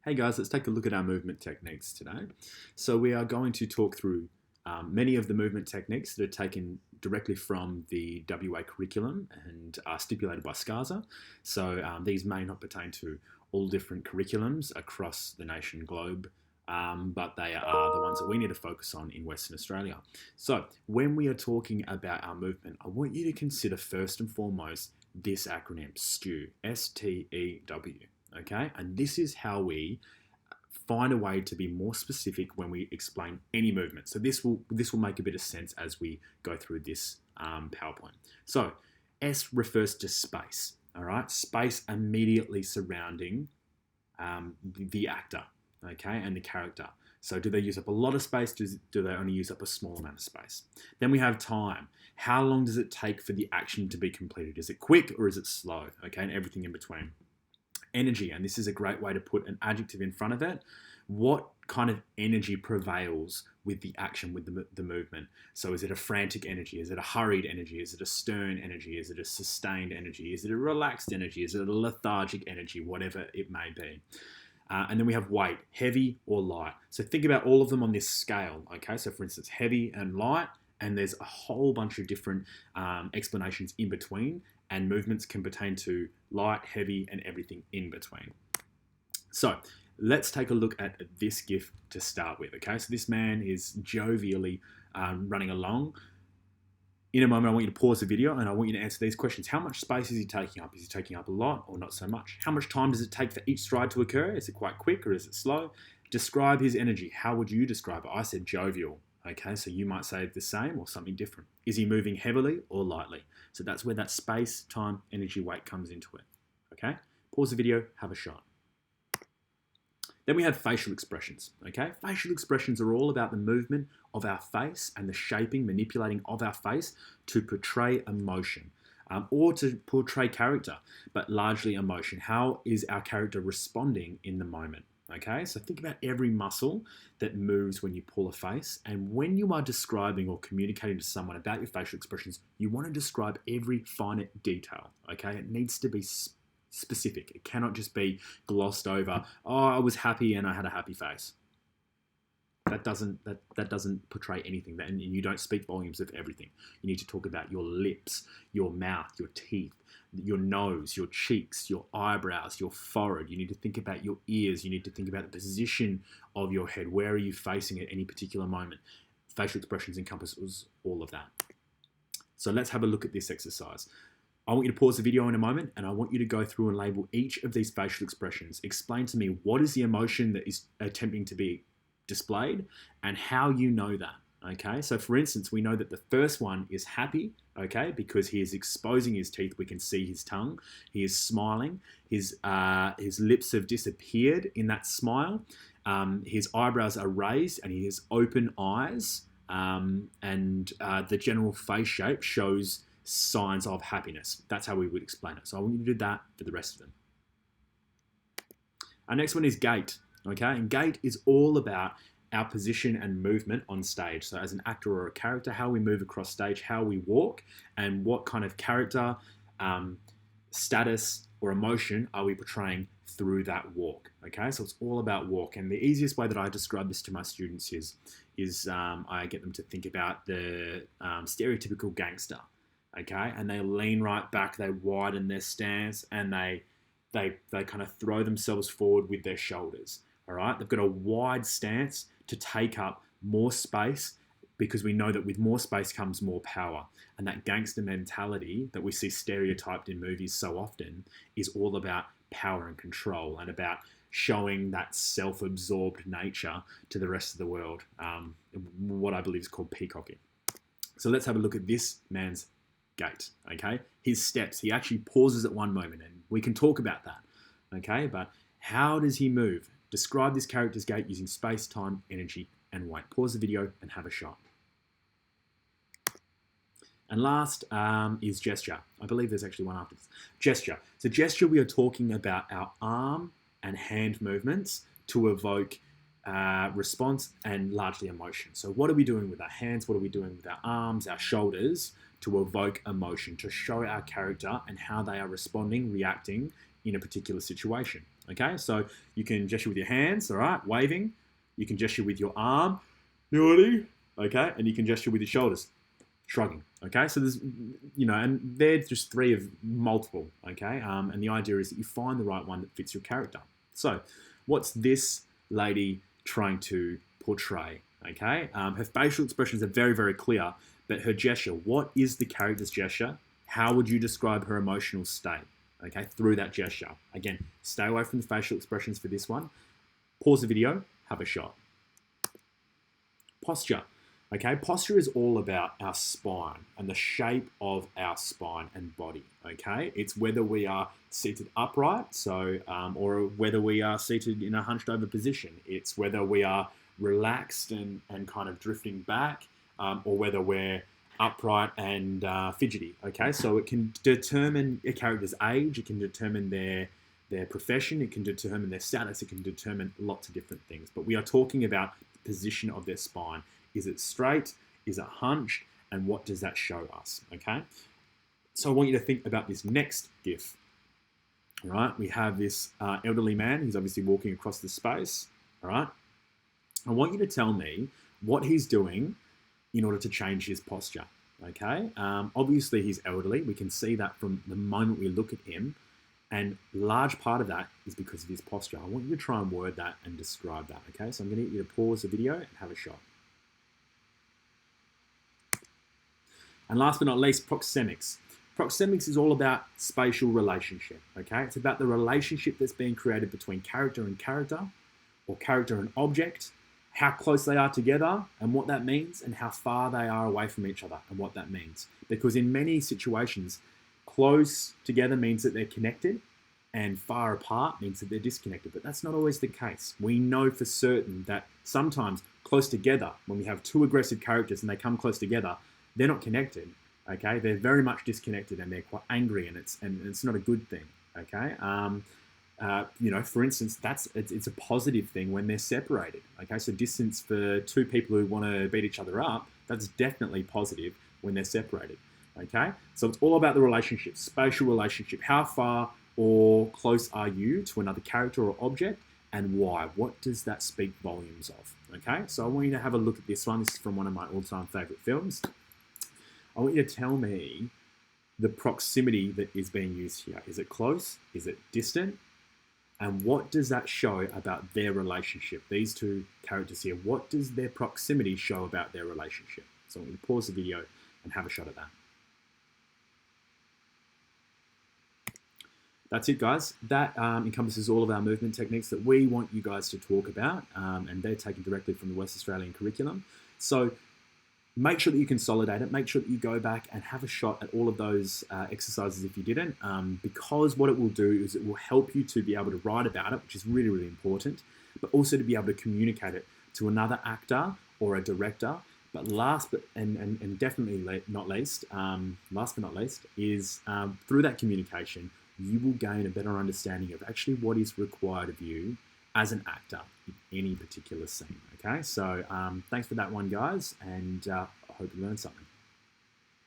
Hey guys, let's take a look at our movement techniques today. So we are going to talk through many of the movement techniques that are taken directly from the WA curriculum and are stipulated by SCSA. So these may not pertain to all different curriculums across the nation globe, but they are the ones that we need to focus on in Western Australia. So when we are talking about our movement, I want you to consider first and foremost this acronym, STEW, S-T-E-W. Okay, and this is how we find a way to be more specific when we explain any movement. So this will make a bit of sense as we go through this PowerPoint. So S refers to space. All right, space immediately surrounding the actor. Okay, and the character. So do they use up a lot of space? Do they only use up a small amount of space? Then we have time. How long does it take for the action to be completed? Is it quick or is it slow? Okay, and everything in between. Energy, and this is a great way to put an adjective in front of it. What kind of energy prevails with the action, with the movement? So is it a frantic energy? Is it a hurried energy? Is it a stern energy? Is it a sustained energy? Is it a relaxed energy? Is it a lethargic energy? Whatever it may be. And then we have weight, heavy or light. So think about all of them on this scale. Okay, so for instance, heavy and light, and there's a whole bunch of different explanations in between, and movements can pertain to light, heavy, and everything in between. So let's take a look at this GIF to start with. Okay, so this man is jovially running along. In a moment, I want you to pause the video and I want you to answer these questions. How much space is he taking up? Is he taking up a lot or not so much? How much time does it take for each stride to occur? Is it quite quick or is it slow? Describe his energy. How would you describe it? I said jovial. Okay, so you might say the same or something different. Is he moving heavily or lightly? So that's where that space, time, energy, weight comes into it. Okay, pause the video, have a shot. Then we have facial expressions. Okay, facial expressions are all about the movement of our face and the shaping, manipulating of our face to portray emotion or to portray character, but largely emotion. How is our character responding in the moment? Okay, so think about every muscle that moves when you pull a face, and when you are describing or communicating to someone about your facial expressions, you want to describe every finer detail. Okay, it needs to be specific. It cannot just be glossed over. Oh, I was happy and I had a happy face. That doesn't portray anything, and you don't speak volumes of everything. You need to talk about your lips, your mouth, your teeth, your nose, your cheeks, your eyebrows, your forehead. You need to think about your ears. You need to think about the position of your head. Where are you facing at any particular moment? Facial expressions encompasses all of that. So let's have a look at this exercise. I want you to pause the video in a moment and I want you to go through and label each of these facial expressions. Explain to me what is the emotion that is attempting to be displayed and how you know that. Okay, so for instance, we know that the first one is happy, okay, because he is exposing his teeth. We can see his tongue. He is smiling. His lips have disappeared in that smile. His eyebrows are raised and he has open eyes. And the general face shape shows signs of happiness. That's how we would explain it. So I want you to do that for the rest of them. Our next one is gait. Okay, and gait is all about our position and movement on stage. So as an actor or a character, how we move across stage, how we walk, and what kind of character, status, or emotion are we portraying through that walk. Okay, so it's all about walk. And the easiest way that I describe this to my students is I get them to think about the stereotypical gangster. Okay, and they lean right back, they widen their stance, and they kind of throw themselves forward with their shoulders. All right, they've got a wide stance to take up more space because we know that with more space comes more power. And that gangster mentality that we see stereotyped in movies so often is all about power and control and about showing that self-absorbed nature to the rest of the world, what I believe is called peacocking. So let's have a look at this man's gait, okay? His steps, he actually pauses at one moment, and we can talk about that, okay? But how does he move? Describe this character's gait using space, time, energy, and weight. Pause the video and have a shot. And last is gesture. I believe there's actually one after this. Gesture. So gesture, we are talking about our arm and hand movements to evoke response and largely emotion. So what are we doing with our hands? What are we doing with our arms, our shoulders to evoke emotion, to show our character and how they are responding, reacting in a particular situation? Okay, so you can gesture with your hands, all right, waving. You can gesture with your arm, nodding, okay, and you can gesture with your shoulders, shrugging. Okay, so there's, and they're just 3 of multiple. Okay, and the idea is that you find the right one that fits your character. So, what's this lady trying to portray? Okay, her facial expressions are very, very clear, but her gesture, what is the character's gesture? How would you describe her emotional state? Okay, through that gesture. Again, stay away from the facial expressions for this one. Pause the video, have a shot. Posture. Okay, posture is all about our spine and the shape of our spine and body. Okay, it's whether we are seated upright, or whether we are seated in a hunched over position. It's whether we are relaxed and kind of drifting back, or whether we're upright and fidgety. Okay, so it can determine a character's age, it can determine their profession, it can determine their status, it can determine lots of different things. But we are talking about the position of their spine. Is it straight? Is it hunched? And what does that show us? Okay, so I want you to think about this next GIF. All right, we have this elderly man who's obviously walking across the space. All right, I want you to tell me what he's doing in order to change his posture. Okay, obviously he's elderly. We can see that from the moment we look at him, and large part of that is because of his posture. I want you to try and word that and describe that. Okay, so I'm going to get you to pause the video and have a shot. And last but not least, proxemics. Proxemics is all about spatial relationship, okay? It's about the relationship that's being created between character and character, or character and object, how close they are together and what that means, and how far they are away from each other and what that means. Because in many situations, close together means that they're connected, and far apart means that they're disconnected. But that's not always the case. We know for certain that sometimes close together, when we have 2 aggressive characters and they come close together, they're not connected, okay? They're very much disconnected and they're quite angry, and it's not a good thing, okay? For instance, it's a positive thing when they're separated, okay? So distance for 2 people who want to beat each other up, that's definitely positive when they're separated, okay? So it's all about the relationship, spatial relationship. How far or close are you to another character or object, and why? What does that speak volumes of, okay? So I want you to have a look at this one. This is from one of my all-time favorite films. I want you to tell me the proximity that is being used here. Is it close? Is it distant? And what does that show about their relationship? These 2 characters here, what does their proximity show about their relationship? So I'm going to pause the video and have a shot at that. That's it, guys. That encompasses all of our movement techniques that we want you guys to talk about, and they're taken directly from the West Australian curriculum. So make sure that you consolidate it. Make sure that you go back and have a shot at all of those exercises if you didn't, because what it will do is it will help you to be able to write about it, which is really, really important, but also to be able to communicate it to another actor or a director. But last but definitely not least, is through that communication, you will gain a better understanding of actually what is required of you as an actor in any particular scene. Okay, so thanks for that one, guys, and I hope you learned something.